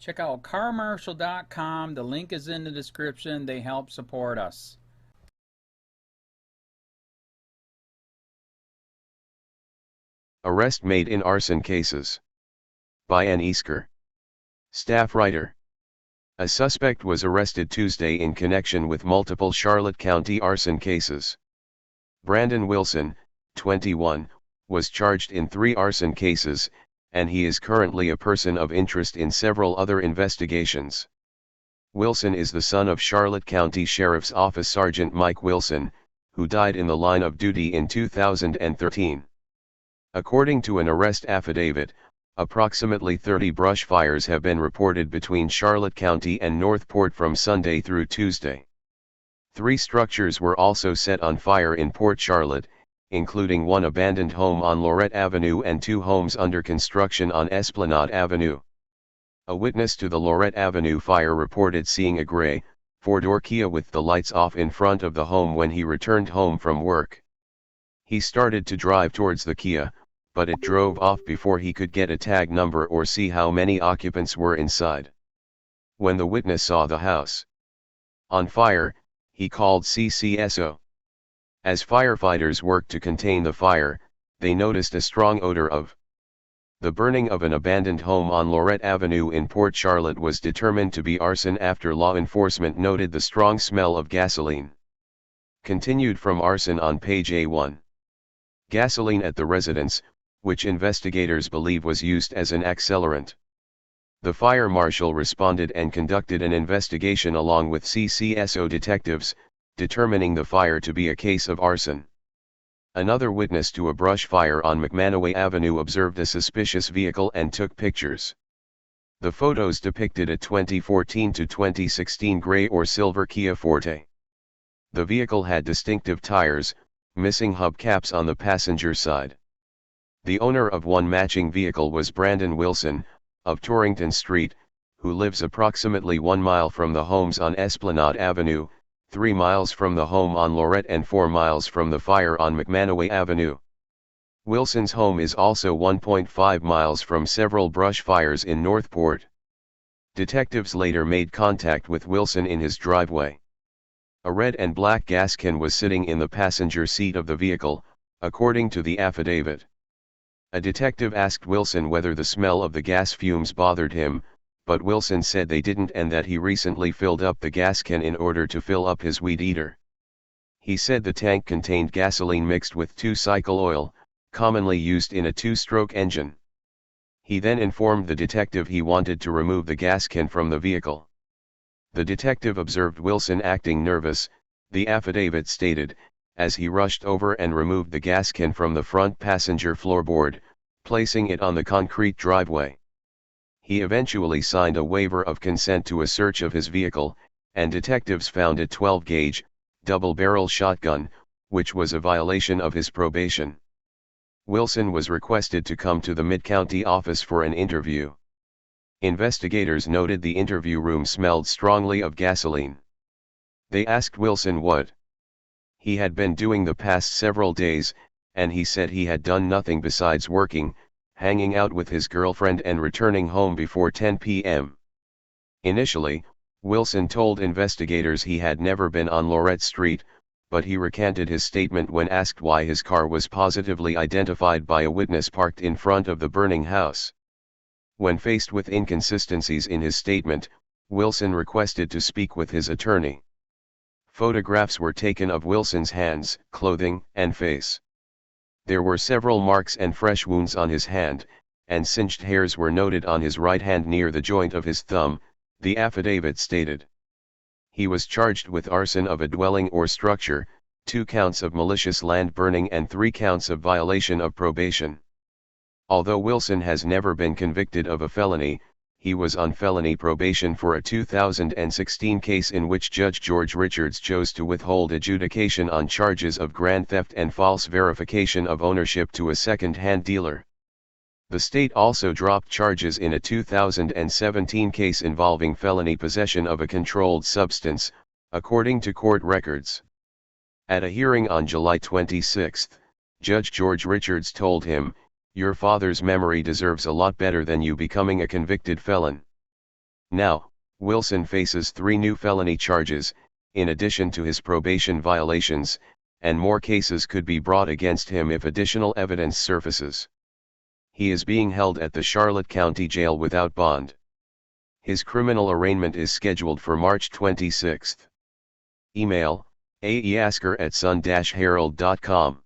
Check out carmarshal.com. The link is in the description. They help support us. Arrest made in arson cases. By Ann Easker. Staff writer. A suspect was arrested Tuesday in connection with multiple Charlotte County arson cases. Brandon Wilson, 21, was charged in 3 arson cases, and he is currently a person of interest in several other investigations. Wilson is the son of Charlotte County Sheriff's Office Sergeant Mike Wilson, who died in the line of duty in 2013. According to an arrest affidavit, approximately 30 brush fires have been reported between Charlotte County and Northport from Sunday through Tuesday. 3 structures were also set on fire in Port Charlotte, including one abandoned home on Lorette Avenue and 2 homes under construction on Esplanade Avenue. A witness to the Lorette Avenue fire reported seeing a gray, 4-door Kia with the lights off in front of the home when he returned home from work. He started to drive towards the Kia, but it drove off before he could get a tag number or see how many occupants were inside. When the witness saw the house on fire, he called CCSO. As firefighters worked to contain the fire, they noticed a strong odor of. The burning of an abandoned home on Lorette Avenue in Port Charlotte was determined to be arson after law enforcement noted the strong smell of gasoline. Continued from arson on page A1. Gasoline at the residence, which investigators believe was used as an accelerant. The fire marshal responded and conducted an investigation along with CCSO detectives, determining the fire to be a case of arson. Another witness to a brush fire on McManaway Avenue observed a suspicious vehicle and took pictures. The photos depicted a 2014 to 2016 gray or silver Kia Forte. The vehicle had distinctive tires, missing hubcaps on the passenger side. The owner of one matching vehicle was Brandon Wilson, of Torrington Street, who lives approximately 1 mile from the homes on Esplanade Avenue, 3 miles from the home on Lorette and 4 miles from the fire on McManaway Avenue. Wilson's home is also 1.5 miles from several brush fires in Northport. Detectives later made contact with Wilson in his driveway. A red and black gas can was sitting in the passenger seat of the vehicle, according to the affidavit. A detective asked Wilson whether the smell of the gas fumes bothered him, but Wilson said they didn't and that he recently filled up the gas can in order to fill up his weed eater. He said the tank contained gasoline mixed with 2-cycle oil, commonly used in a 2-stroke engine. He then informed the detective he wanted to remove the gas can from the vehicle. The detective observed Wilson acting nervous, the affidavit stated, as he rushed over and removed the gas can from the front passenger floorboard, placing it on the concrete driveway. He eventually signed a waiver of consent to a search of his vehicle, and detectives found a 12-gauge, double-barrel shotgun, which was a violation of his probation. Wilson was requested to come to the Mid-County office for an interview. Investigators noted the interview room smelled strongly of gasoline. They asked Wilson what he had been doing the past several days, and he said he had done nothing besides working, hanging out with his girlfriend and returning home before 10 p.m. Initially, Wilson told investigators he had never been on Lorette Street, but he recanted his statement when asked why his car was positively identified by a witness parked in front of the burning house. When faced with inconsistencies in his statement, Wilson requested to speak with his attorney. Photographs were taken of Wilson's hands, clothing, and face. There were several marks and fresh wounds on his hand, and singed hairs were noted on his right hand near the joint of his thumb, the affidavit stated. He was charged with arson of a dwelling or structure, 2 counts of malicious land burning and 3 counts of violation of probation. Although Wilson has never been convicted of a felony, he was on felony probation for a 2016 case in which Judge George Richards chose to withhold adjudication on charges of grand theft and false verification of ownership to a second-hand dealer. The state also dropped charges in a 2017 case involving felony possession of a controlled substance, according to court records. At a hearing on July 26, Judge George Richards told him, "Your father's memory deserves a lot better than you becoming a convicted felon." Now, Wilson faces 3 new felony charges, in addition to his probation violations, and more cases could be brought against him if additional evidence surfaces. He is being held at the Charlotte County Jail without bond. His criminal arraignment is scheduled for March 26. Email, aeasker@sun-herald.com.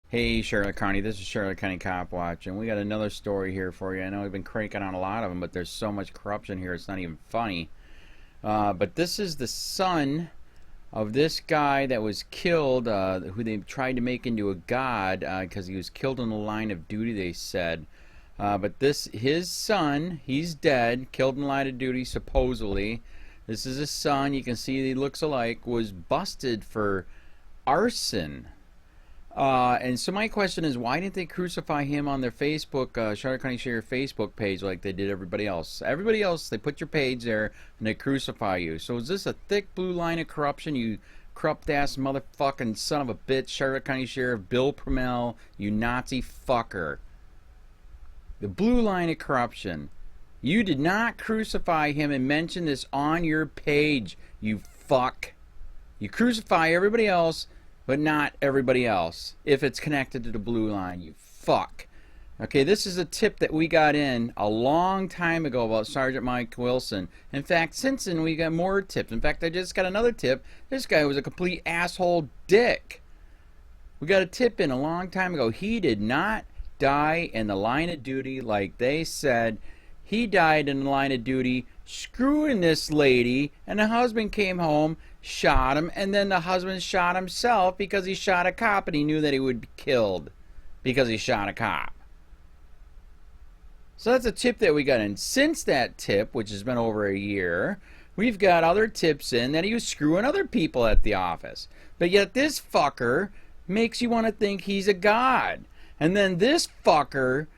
Hey Charlotte County, this is Charlotte County Cop Watch, and we got another story here for you. I know we've been cranking on a lot of them, but there's so much corruption here it's not even funny. But this is the son of this guy that was killed, who they tried to make into a god because he was killed in the line of duty, they said. But his son, he's dead, killed in the line of duty supposedly. This is his son, you can see he looks alike, was busted for arson. And so my question is, why didn't they crucify him on their Facebook, Charlotte County Sheriff Facebook page like they did everybody else? Everybody else, they put your page there and they crucify you. So is this a thick blue line of corruption, you corrupt-ass motherfucking son of a bitch, Charlotte County Sheriff Bill Prummell, you Nazi fucker? The blue line of corruption. You did not crucify him and mention this on your page, you fuck. You crucify everybody else, but not everybody else, if it's connected to the blue line, you fuck. Okay, this is a tip that we got in a long time ago about Sergeant Mike Wilson. In fact, since then we got more tips. In fact, I just got another tip. This guy was a complete asshole dick. We got a tip in a long time ago. He did not die in the line of duty like they said. He died in the line of duty screwing this lady, and the husband came home, shot him, and then the husband shot himself because he shot a cop and he knew that he would be killed because he shot a cop. So that's a tip that we got in. Since that tip, which has been over a year, we've got other tips in that he was screwing other people at the office. But yet this fucker makes you want to think he's a god. And then this fucker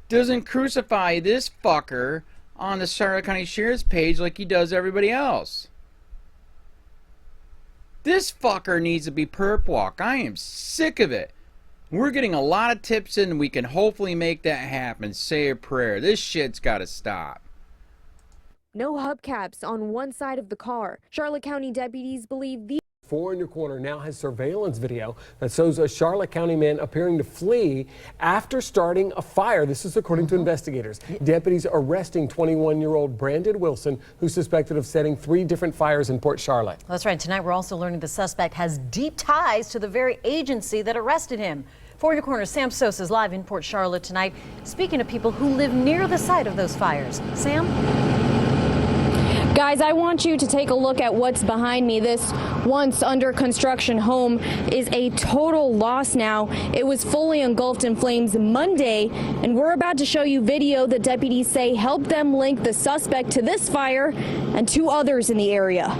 doesn't crucify this fucker on the Charlotte County Sheriff's page like he does everybody else. This fucker needs to be perp walk. I am sick of it. We're getting a lot of tips in and we can hopefully make that happen. Say a prayer. This shit's got to stop. No hubcaps on one side of the car. Charlotte County deputies believe these. 4 in your corner now has surveillance video that shows a Charlotte County man appearing to flee after starting a fire. This is according to investigators. Deputies arresting 21-year-old Brandon Wilson, who's suspected of setting 3 different fires in Port Charlotte. That's right. Tonight we're also learning the suspect has deep ties to the very agency that arrested him. 4 in your corner, Sam Sosa is live in Port Charlotte tonight, speaking to people who live near the site of those fires. Sam? Guys, I want you to take a look at what's behind me. This once under construction home is a total loss now. It was fully engulfed in flames Monday, and we're about to show you video that deputies say helped them link the suspect to this fire and 2 others in the area.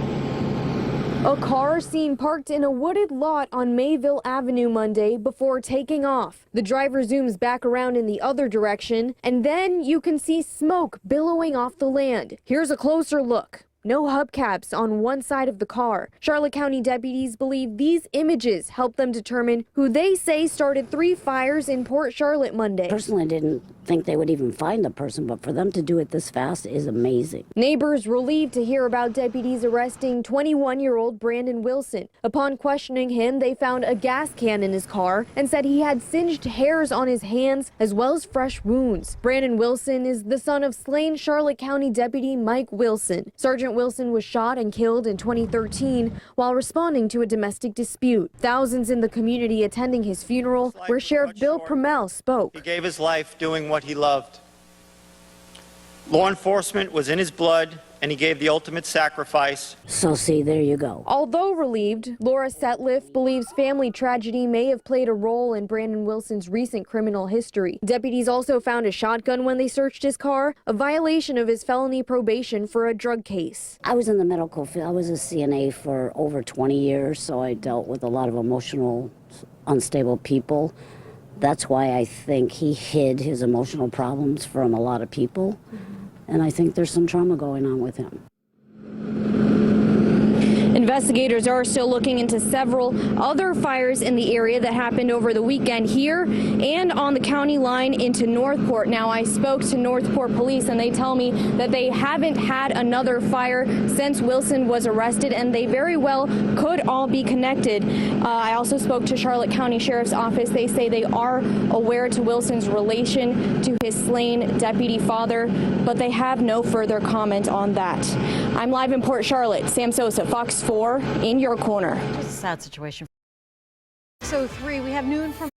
A car seen parked in a wooded lot on Mayville Avenue Monday before taking off. The driver zooms back around in the other direction, and then you can see smoke billowing off the land. Here's a closer look. No hubcaps on one side of the car. Charlotte County deputies believe these images help them determine who they say started 3 fires in Port Charlotte Monday. Personally, I didn't think they would even find the person, but for them to do it this fast is amazing. Neighbors relieved to hear about deputies arresting 21-year-old Brandon Wilson. Upon questioning him, they found a gas can in his car and said he had singed hairs on his hands as well as fresh wounds. Brandon Wilson is the son of slain Charlotte County Deputy Mike Wilson. Sergeant Wilson was shot and killed in 2013 while responding to a domestic dispute. Thousands in the community attending his funeral, where Sheriff Bill Prummell spoke. He gave his life doing what he loved. Law enforcement was in his blood, and he gave the ultimate sacrifice. So see, there you go. Although relieved, Laura Setliff believes family tragedy may have played a role in Brandon Wilson's recent criminal history. Deputies also found a shotgun when they searched his car, a violation of his felony probation for a drug case. I was in the medical field. I was a CNA for over 20 years, so I dealt with a lot of emotional, unstable people. That's why I think he hid his emotional problems from a lot of people. And I think there's some trauma going on with him. Investigators are still looking into several other fires in the area that happened over the weekend here and on the county line into Northport. Now, I spoke to Northport police and they tell me that they haven't had another fire since Wilson was arrested, and they very well could all be connected. I also spoke to Charlotte County Sheriff's Office. They say they are aware to Wilson's relation to his slain deputy father, but they have no further comment on that. I'm live in Port Charlotte. Sam Sosa, Fox 4, in your corner. It's a sad situation. So 3, we have noon from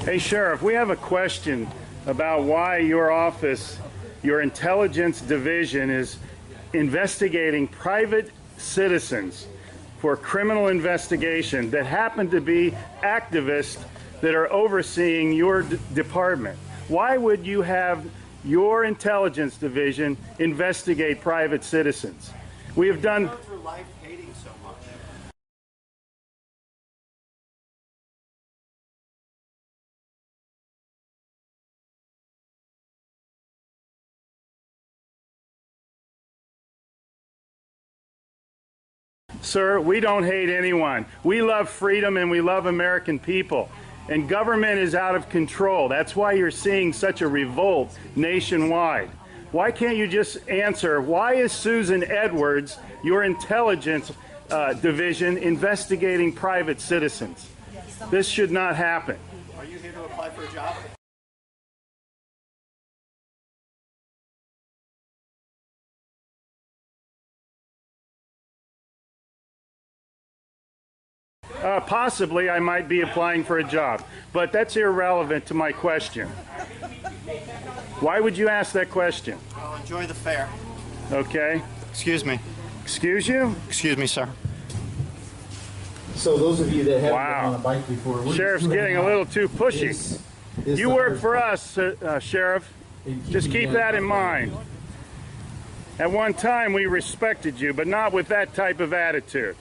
Hey, Sheriff, we have a question about why your office, your intelligence division, is investigating private citizens for criminal investigation that happen to be activists that are overseeing your department. Why would you have your intelligence division investigate private citizens? We have done... Sir, we don't hate anyone. We love freedom and we love American people. And government is out of control. That's why you're seeing such a revolt nationwide. Why can't you just answer, why is Susan Edwards, your intelligence division, investigating private citizens? This should not happen. Are you here to apply for a job? Possibly I might be applying for a job, but that's irrelevant to my question. Why would you ask that question? Well, enjoy the fair. Okay. Excuse me. Excuse you? Excuse me, sir. So those of you that haven't Wow. been on a bike before, we're Sheriff's getting a little too pushy. You work for us, Sheriff. Just keep that in mind. At one time we respected you, but not with that type of attitude.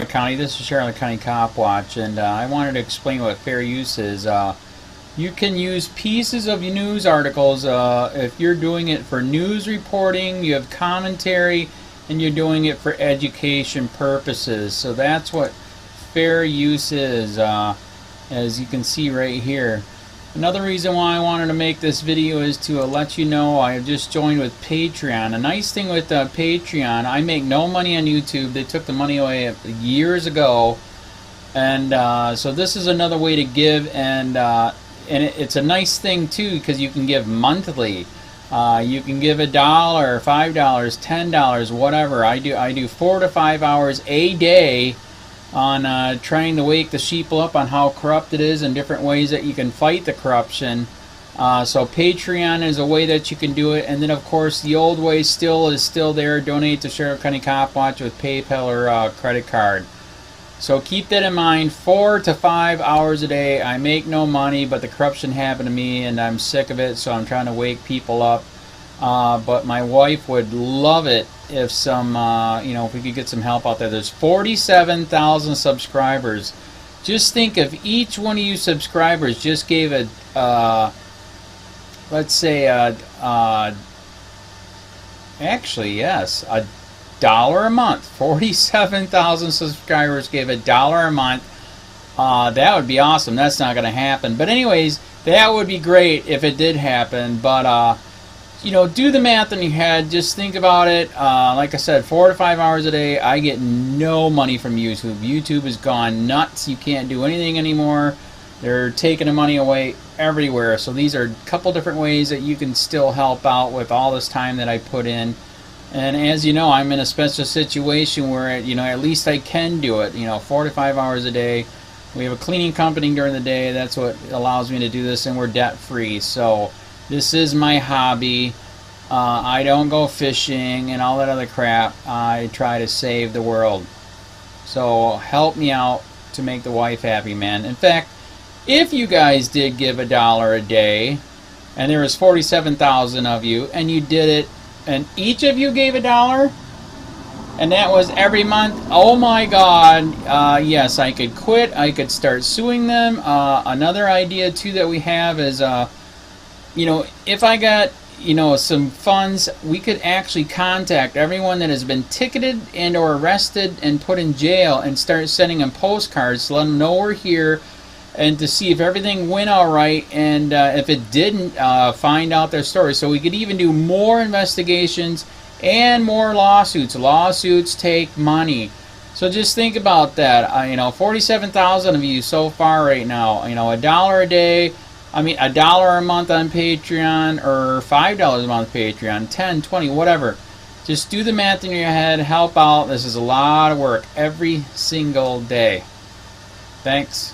County. This is Charlotte County Cop Watch, and I wanted to explain what fair use is. You can use pieces of news articles if you're doing it for news reporting, you have commentary, and you're doing it for education purposes. So that's what fair use is, as you can see right here. Another reason why I wanted to make this video is to let you know I have just joined with Patreon. A nice thing with Patreon, I make no money on YouTube. They took the money away years ago, and so this is another way to give, and it's a nice thing too because you can give monthly. You can give $1, $5, $10, whatever. I do 4 to 5 hours a day on trying to wake the sheeple up on how corrupt it is and different ways that you can fight the corruption. So Patreon is a way that you can do it, and then of course the old way is still there. Donate to Charlotte County Cop Watch with PayPal or credit card. So keep that in mind. 4 to 5 hours a day. I make no money, but the corruption happened to me and I'm sick of it, so I'm trying to wake people up. But my wife would love it if if we could get some help out there. There's 47,000 subscribers. Just think if each one of you subscribers just gave let's say actually yes, $1 a month. 47,000 subscribers gave $1 a month. That would be awesome. That's not going to happen. But anyways, that would be great if it did happen. But do the math in your head. Just think about it. Like I said, 4 to 5 hours a day. I get no money from YouTube. YouTube has gone nuts. You can't do anything anymore. They're taking the money away everywhere. So these are a couple different ways that you can still help out with all this time that I put in. And as you know, I'm in a special situation where, at least I can do it. 4 to 5 hours a day. We have a cleaning company during the day. That's what allows me to do this, and we're debt free. So this is my hobby. I don't go fishing and all that other crap. I try to save the world. So help me out to make the wife happy, man. In fact, if you guys did give $1 a day, and there was 47,000 of you, and you did it, and each of you gave $1, and that was every month, oh my God, yes, I could quit. I could start suing them. Another idea too that we have is if I got some funds, we could actually contact everyone that has been ticketed and or arrested and put in jail and start sending them postcards to let them know we're here, and to see if everything went all right, and if it didn't, find out their story. So we could even do more investigations and more lawsuits. Lawsuits take money. So just think about that. 47,000 of you so far right now. $1 a day. $1 a month on Patreon, or $5 a month Patreon, 10, 20, whatever. Just do the math in your head. Help out. This is a lot of work every single day. Thanks.